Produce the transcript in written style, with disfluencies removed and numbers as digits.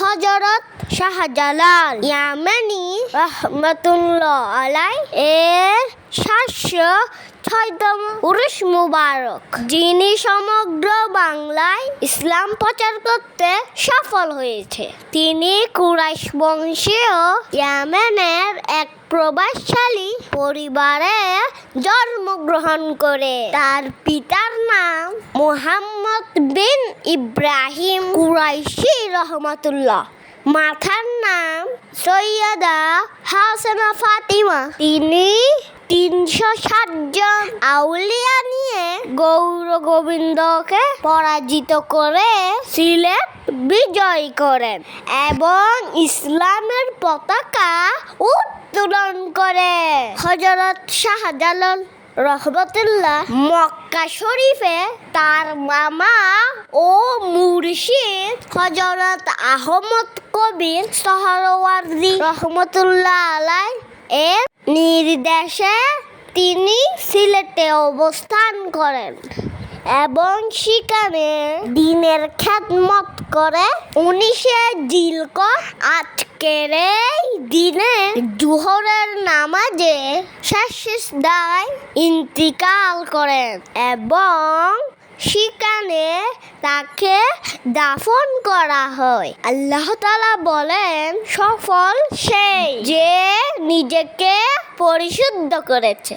হযরত শাহজালাল ইয়ামানি রাহমাতুল্লাহ আলাইহি এর 706তম উরুস মুবারক, যিনি সমগ্র বাংলায় ইসলাম প্রচার করতে সফল হয়েছে। তিনি কুরাইশ বংশীয় ইয়ামেনের এক প্রভাবশালী পরিবারে জন্মগ্রহণ করে। তার পিতার নাম মুহাম্মদ বিন ইব্রাহিম কুরাইশি রহমাতুল্লাহ, মাতার নাম সৈয়দা হাসানা ফাতিমা। তিনি 360 জন আউলিয়া নিয়ে গৌর গোবিন্দকে পরাজিত করে সিলেট বিজয় করেন এবং ইসলামের পতাকা উত্তোলন করে। হযরত শাহজালাল রহমতুল্লাহ মক্কা শরীফে তার মামা ও মুর্শিদ হযরত আহমদ কবির সোহরাওয়ার্দী রহমতুল্লাহ আলাইহি এর নির্দেশে তিনি সিলেটে অবস্থান করেন এবং সেখানে দ্বীনের খেদমত করে। 19 জিলকদ আজকের এই দিনে জোহরের নামাজে শেষ সিজদায় ইন্তিকাল করেন এবং সেখানে তাকে দাফন করা হয়। আল্লাহ তাআলা বলেন, সফল সেই যে নিজেকে পরিশুদ্ধ করেছে।